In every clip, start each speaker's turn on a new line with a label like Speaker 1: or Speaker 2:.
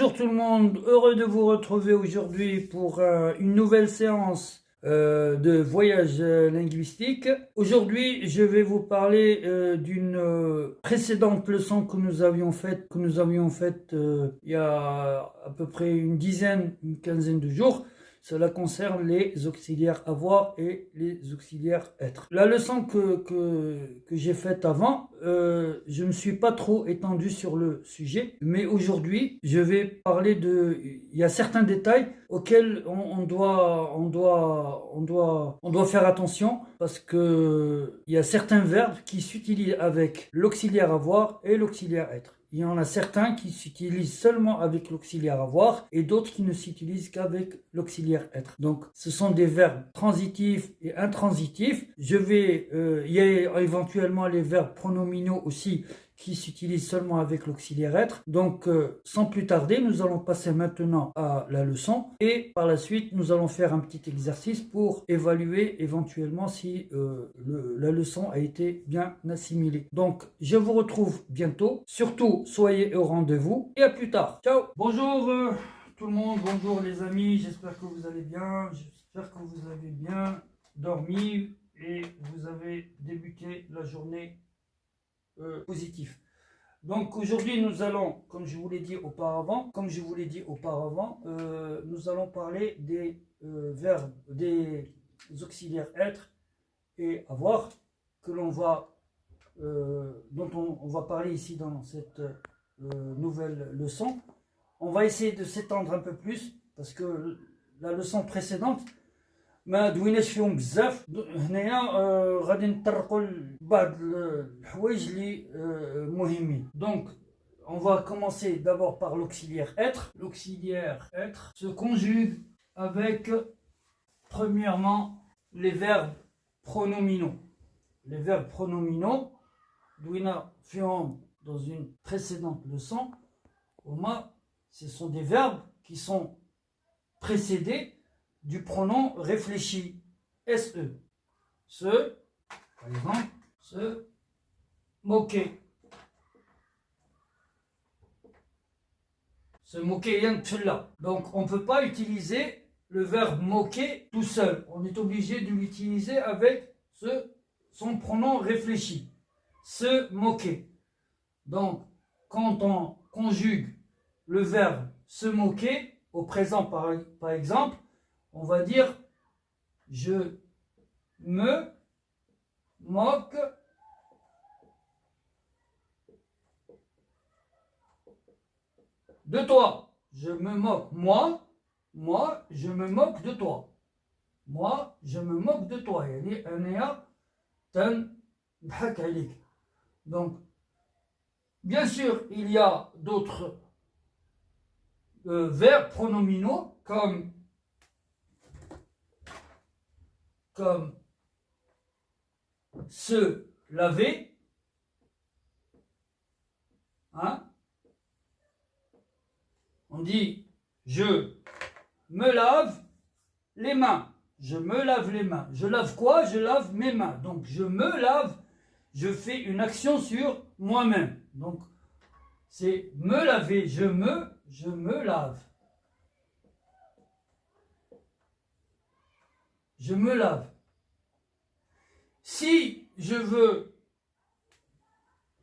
Speaker 1: Bonjour tout le monde, heureux de vous retrouver aujourd'hui pour une nouvelle séance de voyage linguistique. Aujourd'hui, je vais vous parler d'une précédente leçon que nous avions faite, il y a à peu près une quinzaine de jours. Cela concerne les auxiliaires avoir et les auxiliaires être. La leçon que j'ai faite avant, je ne me suis pas trop étendu sur le sujet, mais aujourd'hui, je vais parler il y a certains détails auxquels on doit faire attention parce que il y a certains verbes qui s'utilisent avec l'auxiliaire avoir et l'auxiliaire être. Il y en a certains qui s'utilisent seulement avec l'auxiliaire avoir et d'autres qui ne s'utilisent qu'avec l'auxiliaire être. Donc, ce sont des verbes transitifs et intransitifs. Il y a éventuellement les verbes pronominaux aussi qui s'utilisent seulement avec l'auxiliaire être. Donc, sans plus tarder, nous allons passer maintenant à la leçon et par la suite, nous allons faire un petit exercice pour évaluer éventuellement si la leçon a été bien assimilée. Donc, je vous retrouve bientôt. Surtout, soyez au rendez-vous et à plus tard. Ciao! Bonjour tout le monde, bonjour les amis, j'espère que vous allez bien, j'espère que vous avez bien dormi et vous avez débuté la journée positif. Donc aujourd'hui nous allons, comme je vous l'ai dit auparavant, nous allons parler des verbes, des auxiliaires être et avoir que l'on va, dont on va parler ici dans cette nouvelle leçon. On va essayer de s'étendre un peu plus parce que la leçon précédente ما دويناش فيهم بزاف. هنايا غادي نطرقوا لبعض الحوايج اللي مهمين. Donc on va commencer d'abord par l'auxiliaire être. L'auxiliaire être se conjugue avec premièrement les verbes pronominaux. Les verbes pronominaux دوينا فيهم dans une précédente leçon. Ce sont des verbes qui sont précédés du pronom réfléchi, SE. Par exemple, se moquer. Se moquer, là. Donc, on ne peut pas utiliser le verbe moquer tout seul. On est obligé de l'utiliser avec son pronom réfléchi. Se moquer. Donc, quand on conjugue le verbe se moquer, au présent par exemple, on va dire je me moque de toi. Je me moque. Moi, je me moque de toi. Moi, je me moque de toi. Donc, bien sûr, il y a d'autres verbes pronominaux comme se laver, on dit je me lave les mains. Je me lave les mains. Je lave quoi? Je lave mes mains. Donc je me lave, je fais une action sur moi-même. Donc c'est me laver, je me lave. Je me lave. Si je veux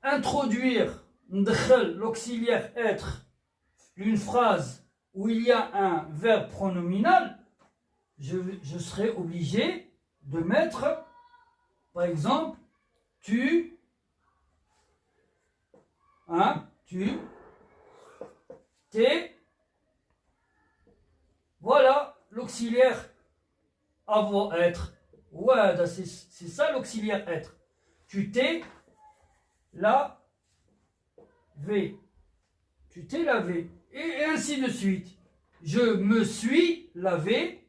Speaker 1: introduire l'auxiliaire être, une phrase où il y a un verbe pronominal, je serai obligé de mettre, par exemple, tu, t'es, voilà l'auxiliaire avoir, être. Ouais, c'est ça l'auxiliaire être. Tu t'es lavé. Tu t'es lavé. Et ainsi de suite. Je me suis lavé.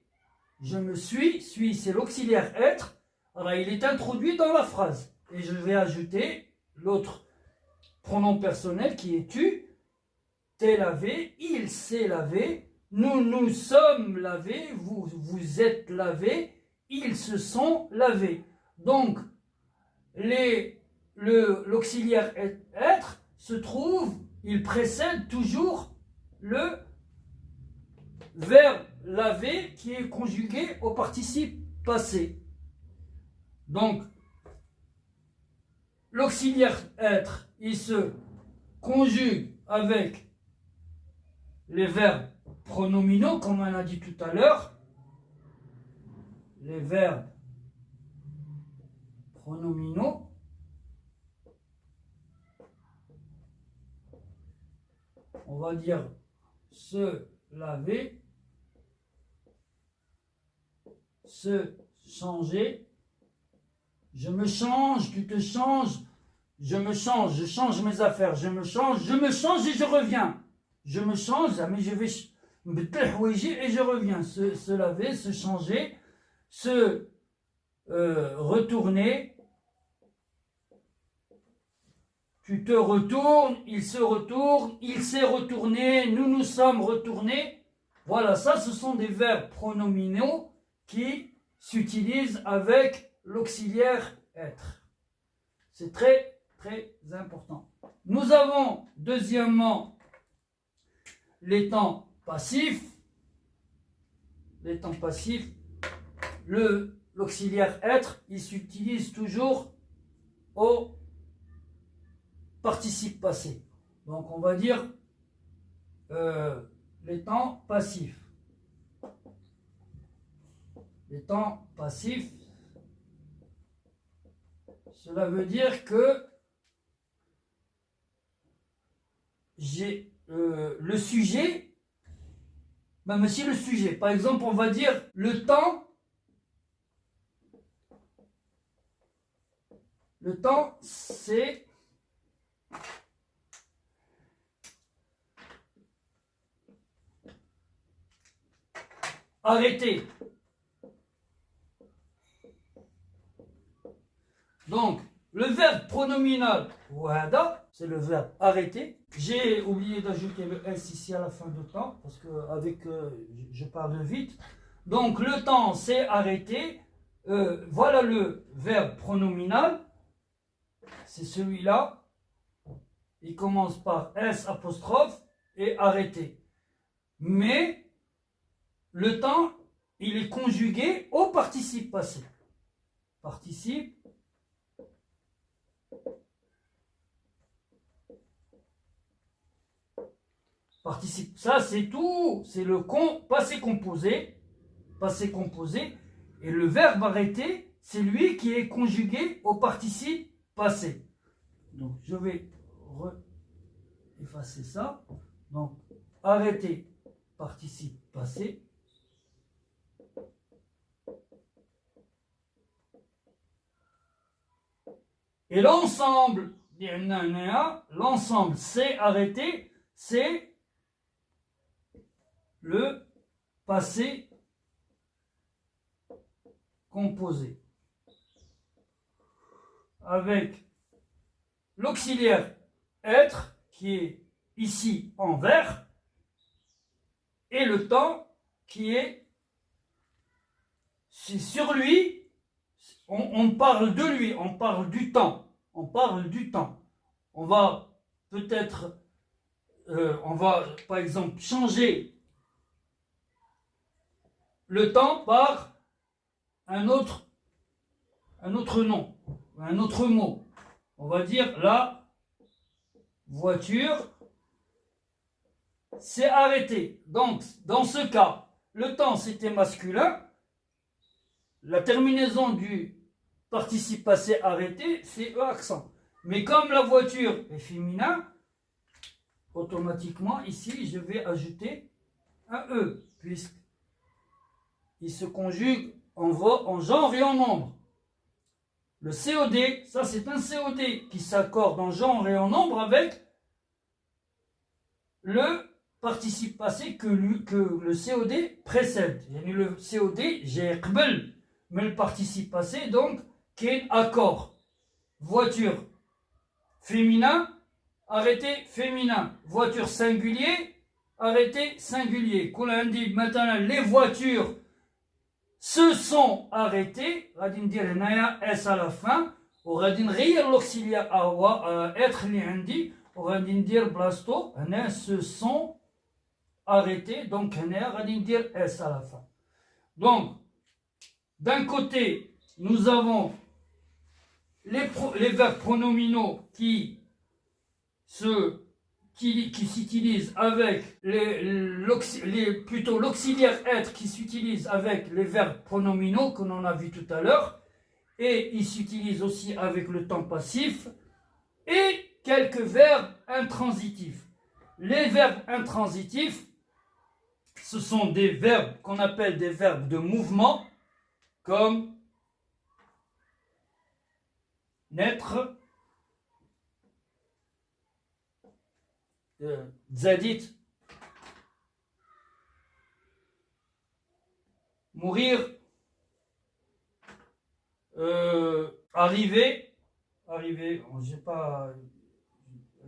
Speaker 1: Je me suis c'est l'auxiliaire être. Alors il est introduit dans la phrase. Et je vais ajouter l'autre pronom personnel qui est tu. T'es lavé. Il s'est lavé. Nous nous sommes lavés. Vous êtes lavés. Ils se sont lavés. Donc, l'auxiliaire être se trouve, il précède toujours le verbe laver qui est conjugué au participe passé. Donc, l'auxiliaire être, il se conjugue avec les verbes pronominaux, comme on a dit tout à l'heure. Les verbes pronominaux. On va dire se laver, se changer, je me change, tu te changes, je me change, je change mes affaires, je me change et je reviens. Je me change, mais je vais et je reviens. Se laver, se changer, se retourner. Tu te retournes, il se retourne, il s'est retourné, nous nous sommes retournés. Voilà, ça ce sont des verbes pronominaux qui s'utilisent avec l'auxiliaire être. C'est très très important. Nous avons deuxièmement les temps passifs. Les temps passifs, l'auxiliaire être, il s'utilise toujours au participe passé. Donc on va dire les temps passifs. Les temps passifs, cela veut dire que j'ai le sujet, même si le sujet, par exemple on va dire le temps c'est arrêter. Donc, le verbe pronominal, wahada, c'est le verbe arrêter. J'ai oublié d'ajouter le S ici à la fin du temps, parce que je parle vite. Donc, le temps, c'est arrêter. Voilà le verbe pronominal. C'est celui-là. Il commence par S apostrophe et arrêter. Mais, le temps, il est conjugué au participe passé. Participe participe. Ça, c'est tout. C'est le passé composé. Passé composé. Et le verbe arrêter, c'est lui qui est conjugué au participe passé. Donc, je vais effacer ça. Donc, arrêter, participe passé. Et l'ensemble, c'est arrêter, c'est le passé composé. Avec l'auxiliaire être, qui est ici en vert, et le temps qui est sur lui. On parle de lui, on parle du temps. On parle du temps. On va peut-être, on va par exemple changer le temps par un autre nom, un autre mot. On va dire la voiture s'est arrêtée. Donc, dans ce cas, le temps c'était masculin. La terminaison du participe passé arrêté, c'est E accent. Mais comme la voiture est féminin, automatiquement, ici, je vais ajouter un E, puisqu'il se conjugue en genre et en nombre. Le COD, ça c'est un COD qui s'accorde en genre et en nombre avec le participe passé que le COD précède. Le COD, j'ai qbel. Mais le participe passé, donc, qui est accord. Voiture, féminin, arrêté, féminin. Voiture singulier, arrêté, singulier. Quand on dit maintenant les voitures se sont arrêtées, on va dire S à la fin, on va dire l'auxiliaire être li andi, on va dire blasto, se sont arrêter, donc on dire S à la fin. Donc, d'un côté, nous avons les verbes pronominaux qui s'utilisent avec plutôt l'auxiliaire être qui s'utilise avec les verbes pronominaux que l'on a vu tout à l'heure, et ils s'utilisent aussi avec le temps passif, et quelques verbes intransitifs. Les verbes intransitifs, ce sont des verbes qu'on appelle des verbes de mouvement, comme naître, zadit, mourir, arriver, j'ai pas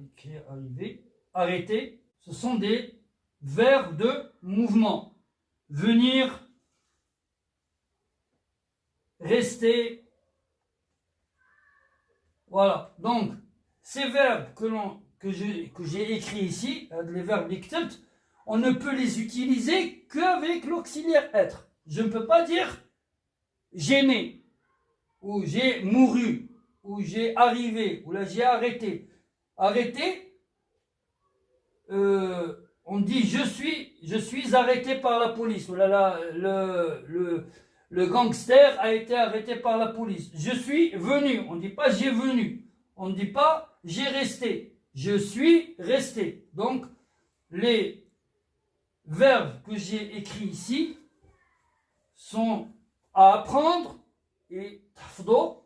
Speaker 1: écrit arriver, arrêter, ce sont des verbes de mouvement. Venir, rester, voilà. Donc, ces verbes que j'ai écrits ici, les verbes dictants, on ne peut les utiliser qu'avec l'auxiliaire être. Je ne peux pas dire j'ai né, ou j'ai mouru, ou j'ai arrivé, ou là j'ai arrêté. Arrêté, on dit je suis arrêté par la police. Ou là, le gangster a été arrêté par la police. Je suis venu. On ne dit pas j'ai venu. On ne dit pas j'ai resté. Je suis resté. Donc, les verbes que j'ai écrits ici sont à apprendre et tafdo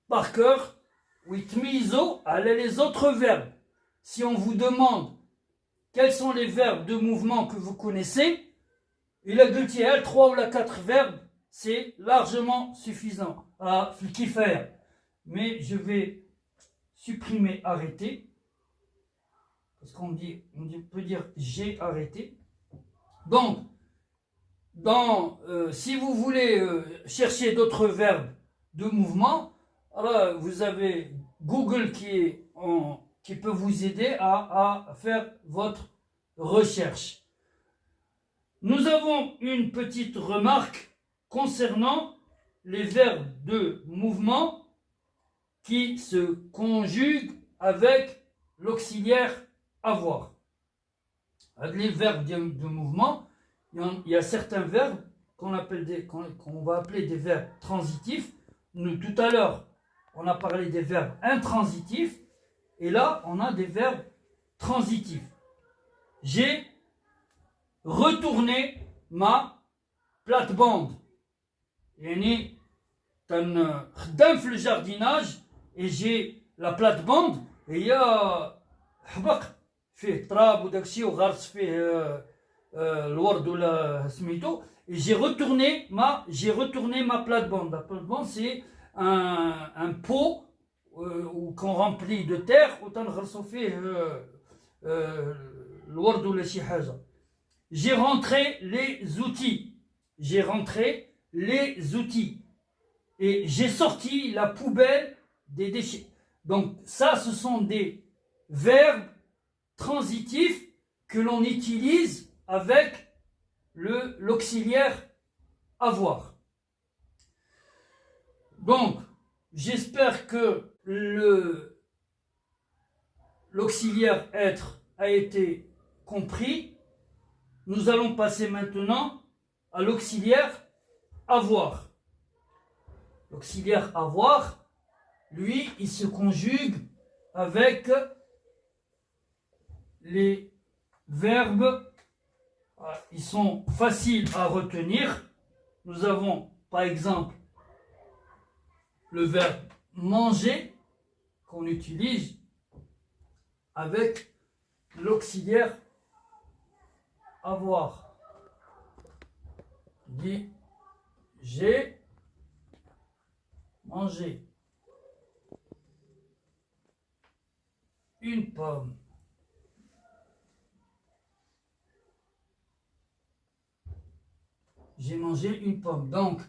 Speaker 1: par cœur ou itmizo à les autres verbes. Si on vous demande quels sont les verbes de mouvement que vous connaissez, il a 3 ou 4 verbes, c'est largement suffisant à faire. Mais je vais supprimer arrêter, parce qu'on peut dire j'ai arrêté. Donc, si vous voulez chercher d'autres verbes de mouvement, alors vous avez Google qui peut vous aider à faire votre recherche. Nous avons une petite remarque concernant les verbes de mouvement qui se conjuguent avec l'auxiliaire avoir. Les verbes de mouvement, il y a certains verbes qu'on va appeler des verbes transitifs. Nous, tout à l'heure, on a parlé des verbes intransitifs, et là, on a des verbes transitifs. J'ai retourné ma plate-bande. يعني خدام في الجارديناج et j'ai la plate-bande هي حبق فيه تراب وداكشي وغارس فيه الورد ولا سميتو, et j'ai retourné ma plate-bande. La plate-bande, c'est un pot qu'on remplit de terre وتنغرسو فيه الورد ولا شي حاجه. J'ai rentré les outils. Et j'ai sorti la poubelle des déchets. Donc ça, ce sont des verbes transitifs que l'on utilise avec l'auxiliaire avoir. Donc, j'espère que l'auxiliaire être a été compris. Nous allons passer maintenant à l'auxiliaire avoir. L'auxiliaire avoir, lui, il se conjugue avec les verbes. Ils sont faciles à retenir. Nous avons, par exemple, le verbe manger qu'on utilise avec l'auxiliaire avoir. Dit j'ai mangé une pomme. J'ai mangé une pomme. Donc,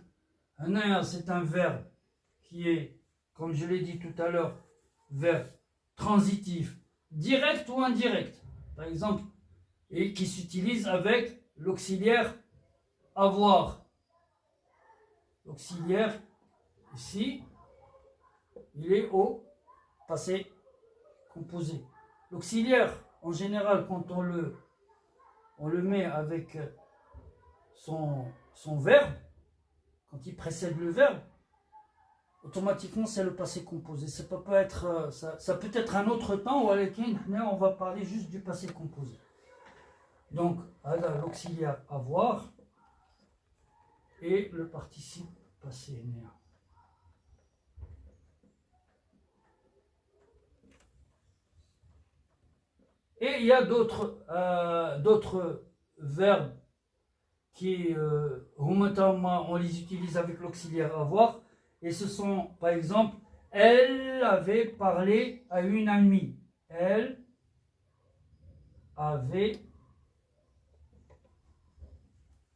Speaker 1: c'est un verbe qui est, comme je l'ai dit tout à l'heure, verbe transitif, direct ou indirect. Par exemple, et qui s'utilise avec l'auxiliaire avoir. L'auxiliaire, ici, il est au passé composé. L'auxiliaire, en général, quand on le met avec son verbe, quand il précède le verbe, automatiquement c'est le passé composé. Ça peut être, ça peut être un autre temps ou avec on va parler juste du passé composé. Donc, l'auxiliaire avoir et le participe passé. Et il y a d'autres verbes qui, on les utilise avec l'auxiliaire avoir. Et ce sont, par exemple, elle avait parlé à une amie. Elle avait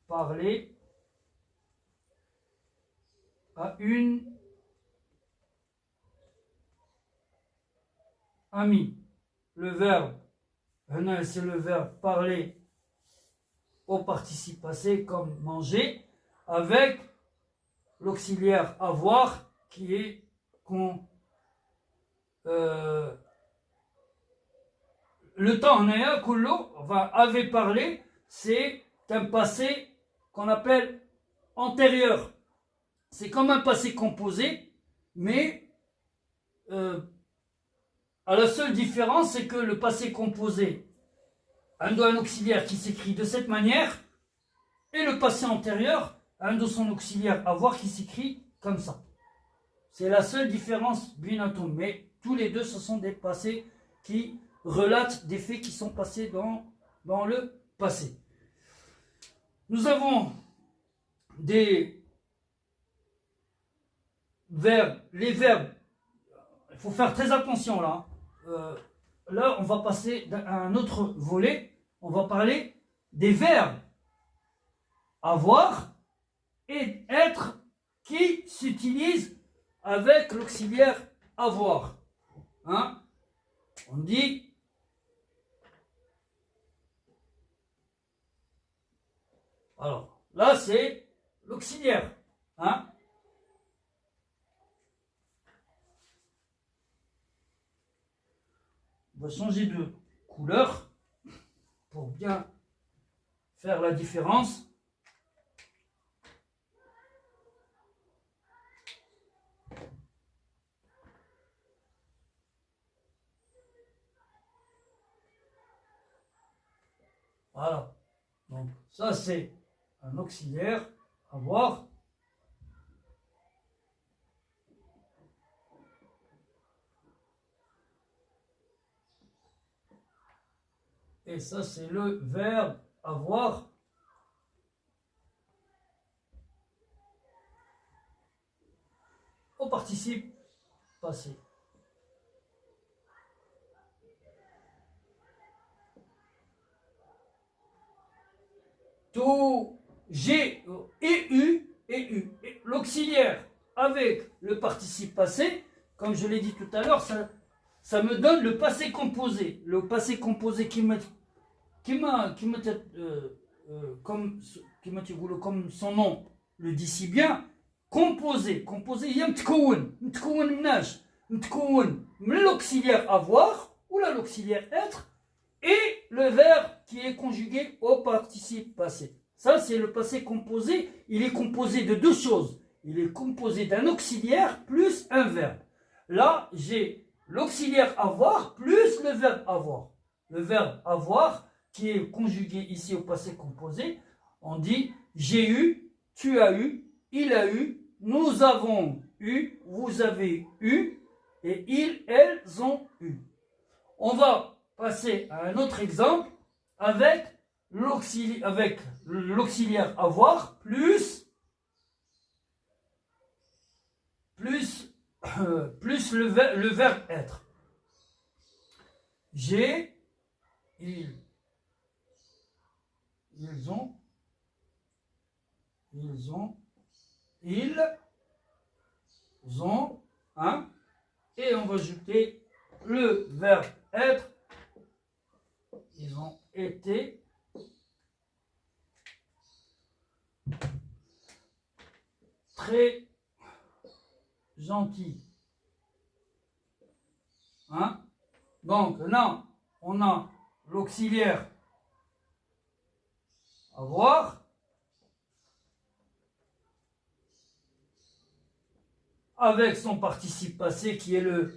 Speaker 1: parlé à une amie. Le verbe, c'est le verbe parler au participe passé comme manger, avec l'auxiliaire avoir qui est le temps avait parlé, c'est un passé qu'on appelle antérieur. C'est comme un passé composé, mais à la seule différence, c'est que le passé composé a un auxiliaire qui s'écrit de cette manière, et le passé antérieur a un de son auxiliaire avoir qui s'écrit comme ça. C'est la seule différence binatum, mais tous les deux, ce sont des passés qui relatent des faits qui sont passés dans le passé. Nous avons des verbes, les verbes, il faut faire très attention là. Là, on va passer à un autre volet. On va parler des verbes avoir et être qui s'utilisent avec l'auxiliaire avoir. Hein? On dit alors là c'est l'auxiliaire. Hein? On va changer de couleur pour bien faire la différence. Voilà. Donc ça c'est un auxiliaire avoir. Et ça, c'est le verbe avoir. Au participe passé. Tout G et U. L'auxiliaire avec le participe passé, comme je l'ai dit tout à l'heure, ça me donne le passé composé. Le passé composé comme son nom le dit si bien, composé. Il y a متكون مناش متكون من l'auxiliaire avoir ou l'auxiliaire être et le verbe qui est conjugué au participe passé. Ça, c'est le passé composé. Il est composé de deux choses. Il est composé d'un auxiliaire plus un verbe. Là, j'ai l'auxiliaire avoir plus le verbe avoir. Le verbe avoir qui est conjugué ici au passé composé, on dit j'ai eu, tu as eu, il a eu, nous avons eu, vous avez eu, et ils, elles ont eu. On va passer à un autre exemple avec l'auxiliaire avoir plus le verbe être. J'ai, ils ont, ils ont, hein, et on va ajouter le verbe être. Ils ont été, très gentil. Hein? Donc là, on a l'auxiliaire avoir avec son participe passé qui est le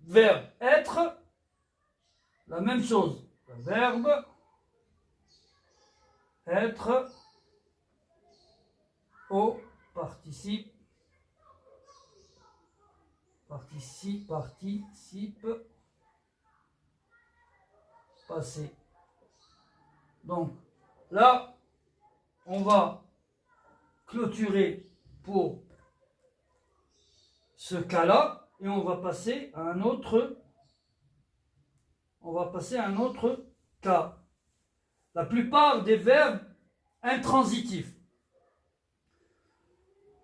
Speaker 1: verbe être. La même chose. Le verbe être au participe passé. Donc là, on va clôturer pour ce cas-là et on va passer à un autre. On va passer à un autre cas. La plupart des verbes intransitifs.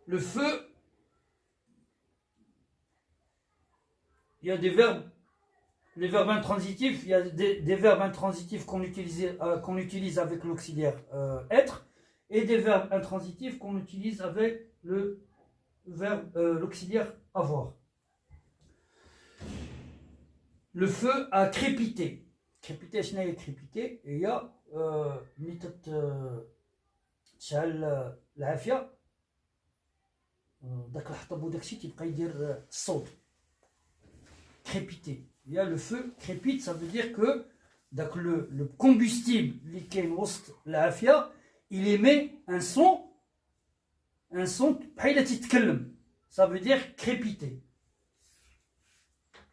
Speaker 1: Le feu, il y a des verbes, les verbes intransitifs, il y a des verbes intransitifs qu'on utilise avec l'auxiliaire être et des verbes intransitifs qu'on utilise avec le verbe l'auxiliaire avoir. Le feu a crépité. Crépité, je n'ai crépité. Et il y a العافيه داك الحطب وداك الشيء تيبقى يدير الصوت crépiter. Il y a le feu crépite, ça veut dire que le combustible اللي كاين وسط العافيه il émet un son بحال تيتكلم. Ça veut dire crépiter.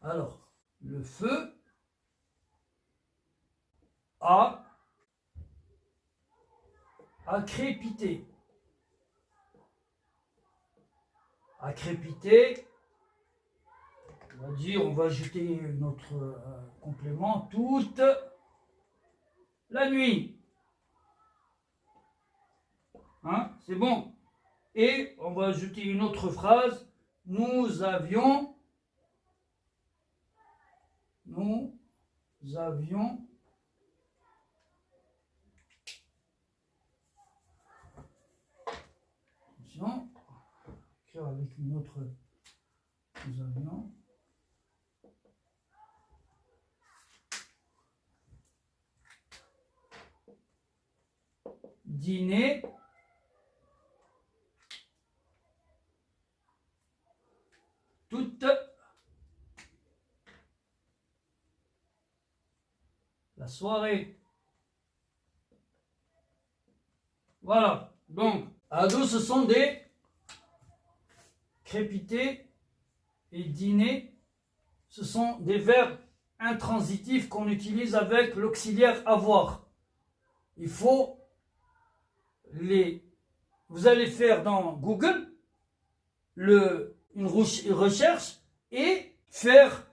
Speaker 1: Alors le feu a crépité. A crépité, on va ajouter notre complément toute la nuit. Hein, c'est bon. Et on va ajouter une autre phrase. Nous avions écrire avec une autre. Nous avions dîné toute la soirée. Voilà. Donc, à deux, ce sont des crépiter et dîner. Ce sont des verbes intransitifs qu'on utilise avec l'auxiliaire avoir. Il faut vous allez faire dans Google une recherche et faire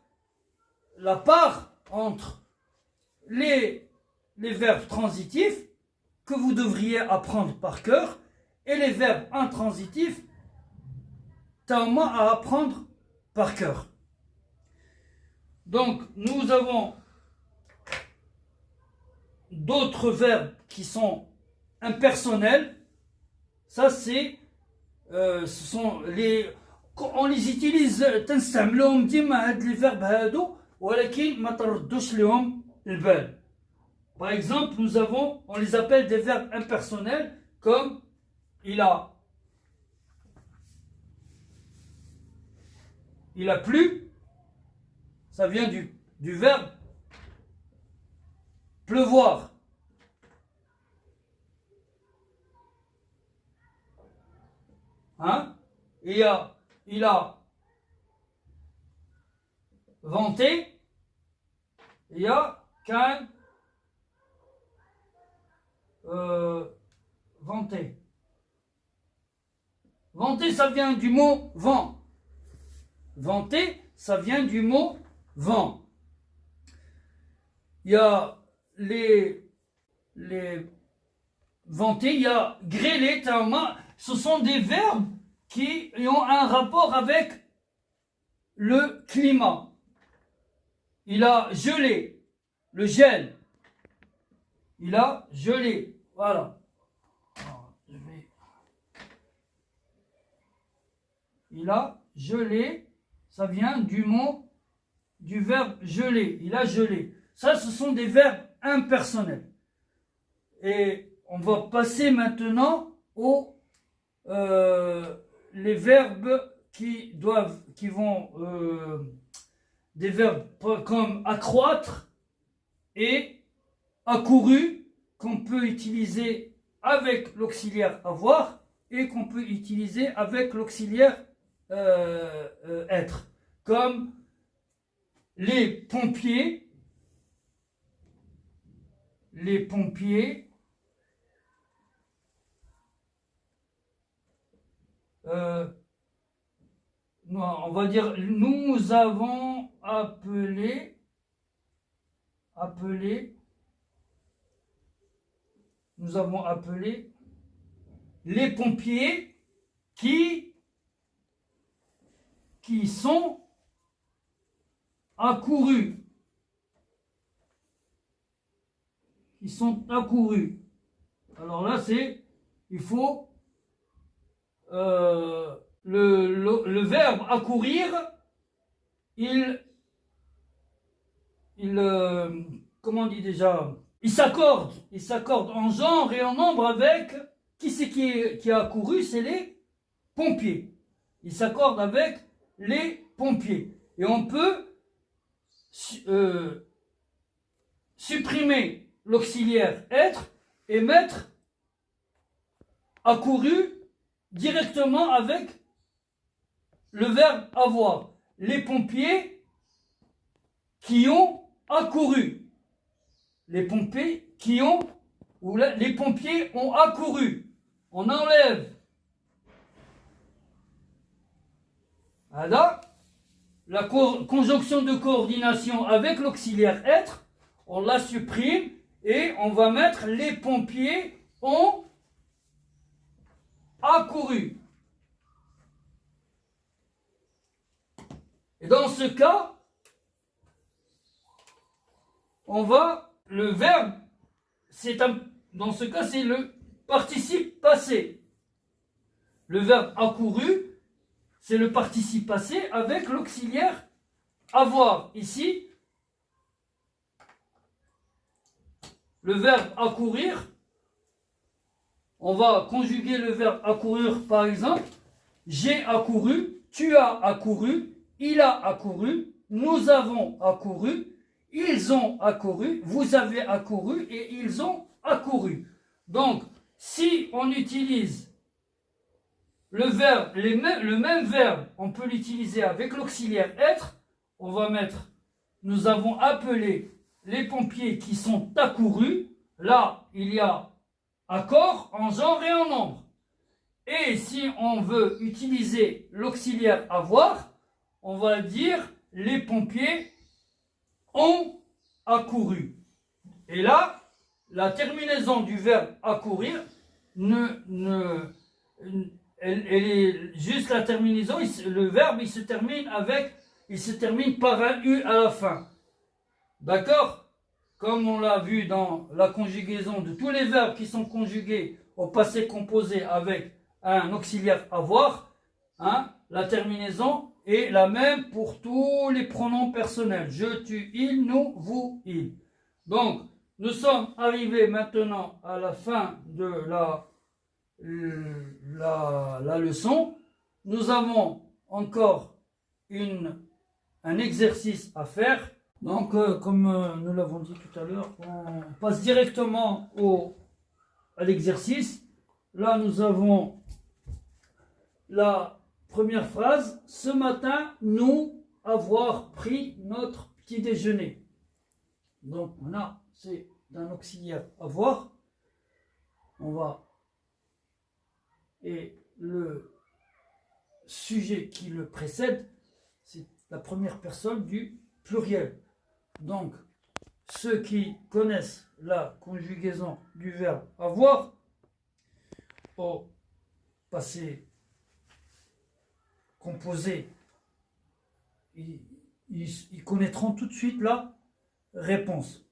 Speaker 1: la part entre les verbes transitifs que vous devriez apprendre par cœur et les verbes intransitifs à apprendre par cœur. Donc nous avons d'autres verbes qui sont impersonnels. Ça c'est ce sont on les utilise تنستعملوهم ديما هاد les verbes هادو ولكن ما تردوش لهم البال. Par exemple, on les appelle des verbes impersonnels comme il a plu, ça vient du verbe pleuvoir. Hein? Il a vanté, il y a can vanter. Vanter, ça vient du mot vent. Vanter, ça vient du mot vent. Il y a les vanter, il y a grêler, ce sont des verbes qui ont un rapport avec le climat. Il a gelé, le gel. Il a gelé, voilà. Alors, je vais Il a gelé. Ça vient du verbe geler. Il a gelé. Ça, ce sont des verbes impersonnels. Et on va passer maintenant aux les verbes qui vont des verbes comme accroître et accouru qu'on peut utiliser avec l'auxiliaire avoir et qu'on peut utiliser avec l'auxiliaire être, comme les pompiers, non, on va dire nous avons appelé les pompiers qui sont accourus. Alors là, il faut le verbe accourir, comment on dit déjà, il s'accorde en genre et en nombre avec qui c'est qui a accouru, c'est les pompiers. Il s'accorde avec les pompiers. Et on peut supprimer l'auxiliaire être et mettre accouru directement avec le verbe avoir. Les pompiers qui ont accouru. Les pompiers qui ont, ou les pompiers ont accouru. On enlève là, la conjonction de coordination avec l'auxiliaire être, on la supprime et on va mettre les pompiers ont accouru. Et dans ce cas, le verbe, dans ce cas, c'est le participe passé. Le verbe accouru, c'est le participe passé avec l'auxiliaire avoir. Ici, le verbe accourir, on va conjuguer le verbe accourir par exemple. J'ai accouru, tu as accouru, il a accouru, nous avons accouru, ils ont accouru, vous avez accouru et ils ont accouru. Donc, si on utilise le même verbe, on peut l'utiliser avec l'auxiliaire être, on va mettre nous avons appelé les pompiers qui sont accourus. Là, il y a accord en genre et en nombre. Et si on veut utiliser l'auxiliaire avoir, on va dire les pompiers ont accouru. Et là, la terminaison du verbe accourir, elle est juste la terminaison. Le verbe, il se termine par un U à la fin. D'accord? Comme on l'a vu dans la conjugaison de tous les verbes qui sont conjugués au passé composé avec un auxiliaire avoir, la terminaison est la même pour tous les pronoms personnels. Je, tu, il, nous, vous, il. Donc, nous sommes arrivés maintenant à la fin de la leçon. Nous avons encore un exercice à faire. Donc, comme nous l'avons dit tout à l'heure, on passe directement à l'exercice. Là, nous avons la première phrase. Ce matin, nous avoir pris notre petit déjeuner. Donc, voilà, c'est d'un auxiliaire avoir. Et le sujet qui le précède, c'est la première personne du pluriel. Donc, ceux qui connaissent la conjugaison du verbe avoir au passé composé, ils connaîtront tout de suite la réponse.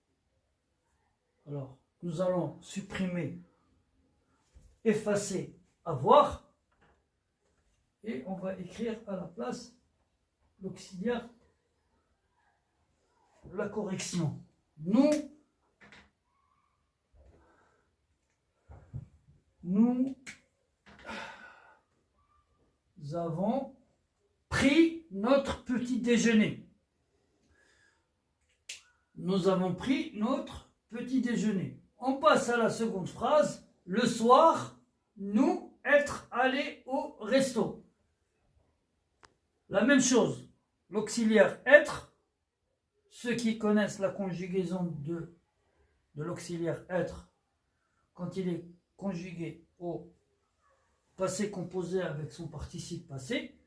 Speaker 1: Alors, nous allons supprimer, effacer avoir et on va écrire à la place l'auxiliaire de la correction. Nous avons pris notre petit déjeuner. Nous avons pris notre petit déjeuner. On passe à la seconde phrase. Le soir, nous être allés au resto. La même chose. L'auxiliaire être. Ceux qui connaissent la conjugaison de l'auxiliaire être, quand il est conjugué au passé composé avec son participe passé,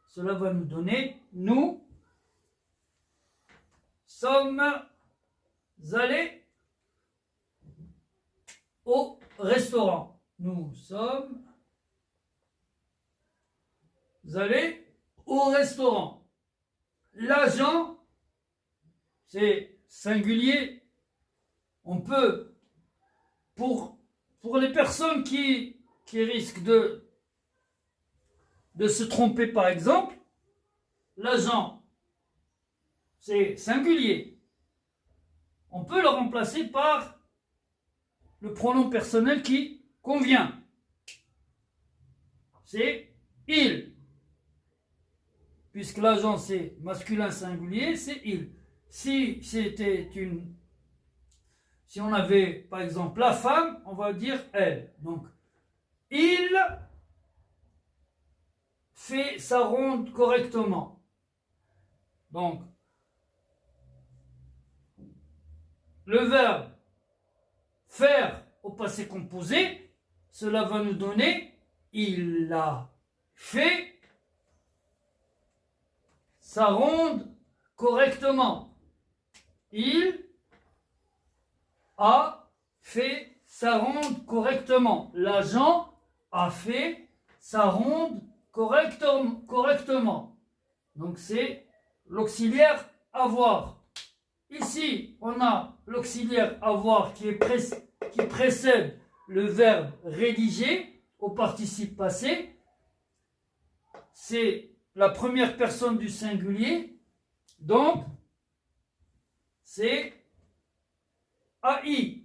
Speaker 1: cela va nous donner nous sommes allés au restaurant. Nous sommes allés au restaurant. L'agent, c'est singulier. On peut, pour les personnes qui risquent de se tromper par exemple, l'agent, c'est singulier. On peut le remplacer par le pronom personnel qui convient. C'est il. Puisque l'agent c'est masculin singulier, c'est il. Si on avait par exemple la femme, on va dire elle. Donc, il fait sa ronde correctement. Donc, le verbe faire au passé composé, cela va nous donner il a fait sa ronde correctement. Il a fait sa ronde correctement. L'agent a fait sa ronde correctement. Donc c'est l'auxiliaire avoir. Ici, on a l'auxiliaire avoir qui précède le verbe rédiger au participe passé. C'est la première personne du singulier. Donc, c'est AI.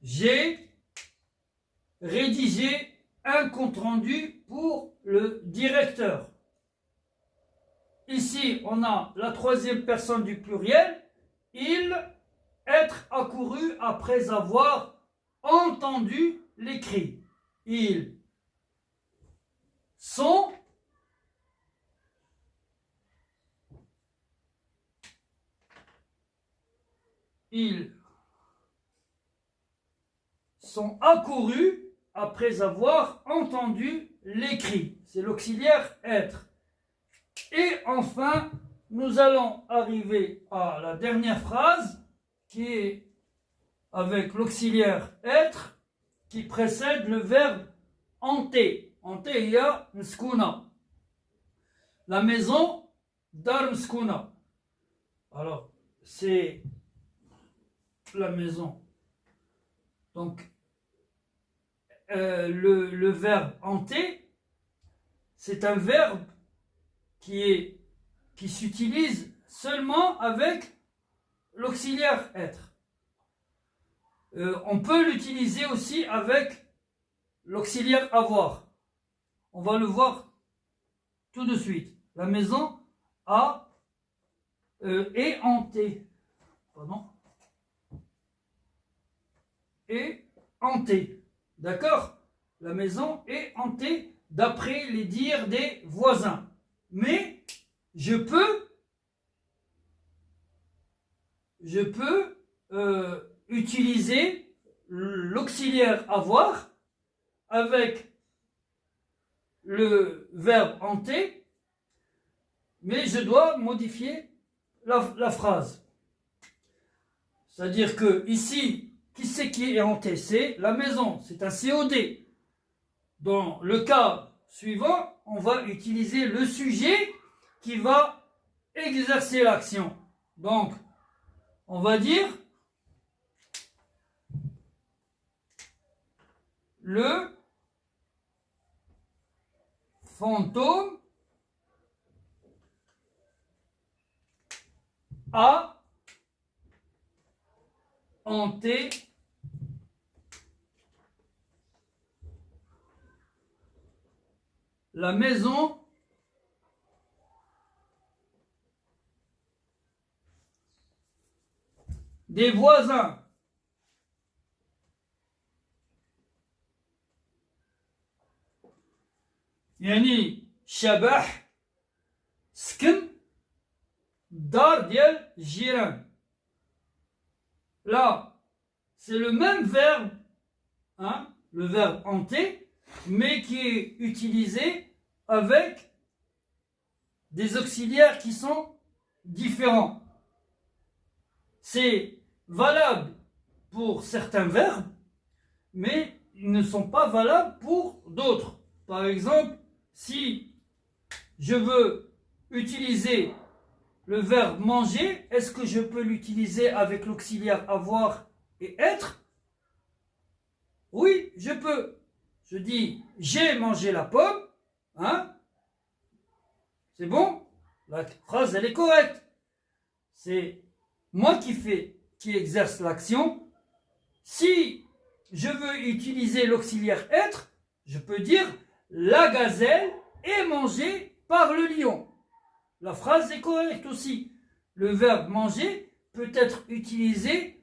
Speaker 1: J'ai rédigé un compte-rendu pour le directeur. Ici, on a la troisième personne du pluriel. Il être accouru après avoir entendu les cris. Ils sont accourus après avoir entendu les cris. C'est l'auxiliaire être. Et enfin, nous allons arriver à la dernière phrase qui est avec l'auxiliaire être qui précède le verbe hanter. Hanter, il y a nskuna. La maison, dar nskuna. Alors, c'est la maison. Donc, le verbe hanter, c'est un verbe qui s'utilise seulement avec l'auxiliaire être. On peut l'utiliser aussi avec l'auxiliaire avoir. On va le voir tout de suite. La maison est hantée. Pardon. Est hantée. D'accord? La maison est hantée d'après les dires des voisins. Mais je peux utiliser l'auxiliaire avoir avec le verbe hanter, mais je dois modifier la phrase. C'est-à-dire que ici, qui c'est qui est hanté? C'est la maison, c'est un COD. Dans le cas suivant, on va utiliser le sujet qui va exercer l'action. Donc, on va dire le fantôme a hanté la maison des voisins. يعني شبح سكن دار ديال الجيران. Là, c'est le même verbe, hein, le verbe hanter, mais qui est utilisé avec des auxiliaires qui sont différents. C'est valable pour certains verbes, mais ils ne sont pas valables pour d'autres. Par exemple, si je veux utiliser le verbe manger, est-ce que je peux l'utiliser avec l'auxiliaire avoir et être? Oui, je peux. Je dis j'ai mangé la pomme, hein? C'est bon? La phrase, elle est correcte. C'est moi qui exerce l'action. Si je veux utiliser l'auxiliaire être, je peux dire la gazelle est mangée par le lion. La phrase est correcte aussi. Le verbe manger peut être utilisé,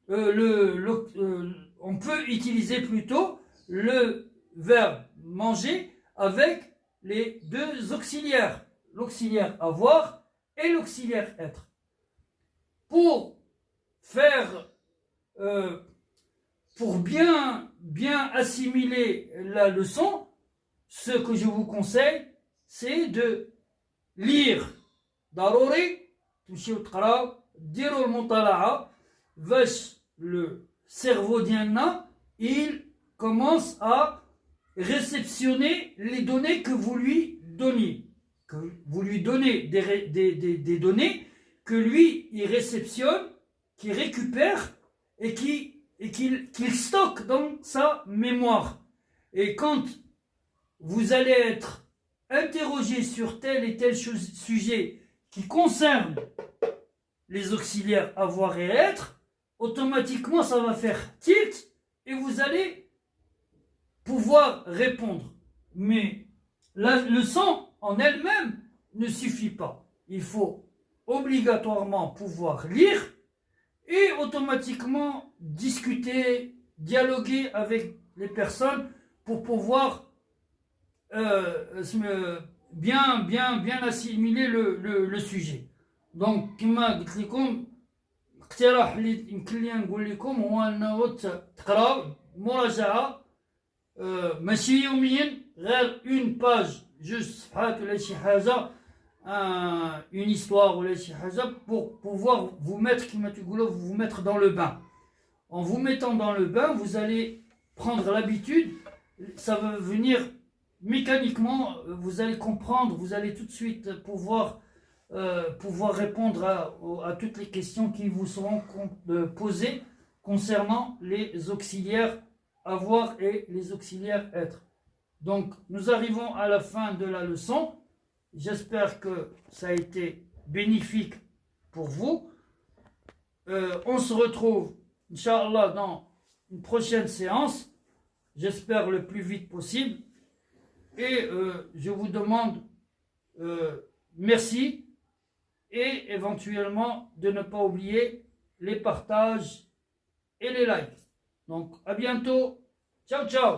Speaker 1: on peut utiliser plutôt le verbe manger avec les deux auxiliaires, l'auxiliaire avoir et l'auxiliaire être. Pour faire, pour bien assimiler la leçon, ce que je vous conseille, c'est de lire ضروري تمشيو تقراو ديروا المطالعة باش le cerveau ديالنا il commence à réceptionner les données que vous lui donnez, que vous lui donnez des données que lui il réceptionne, qu'il récupère et qu'il stocke dans sa mémoire. Et quand vous allez être interrogé sur tel et tel sujet qui concerne les auxiliaires avoir et être, automatiquement ça va faire tilt et vous allez pouvoir répondre. Mais la leçon en elle-même ne suffit pas. Il faut obligatoirement pouvoir lire et automatiquement discuter, dialoguer avec les personnes pour pouvoir bien assimiler le sujet. Donc كما قلت لكم اقتراح اللي يمكن لي نقول لكم هو انه تقراو مراجعه ماشي يوميا غير اون باج جوج صفحات ولا شي حاجه une histoire ولا شي حاجه pour pouvoir vous mettre كما تقولوا vous mettre dans le bain. En vous mettant dans le bain, vous allez prendre l'habitude, ça va venir mécaniquement, vous allez comprendre, vous allez tout de suite pouvoir répondre à toutes les questions qui vous seront posées concernant les auxiliaires avoir et les auxiliaires être. Donc nous arrivons à la fin de la leçon. J'espère que ça a été bénéfique pour vous. On se retrouve, Inch'Allah, dans une prochaine séance. J'espère le plus vite possible. Et je vous demande merci et éventuellement de ne pas oublier les partages et les likes. Donc à bientôt. Ciao ciao.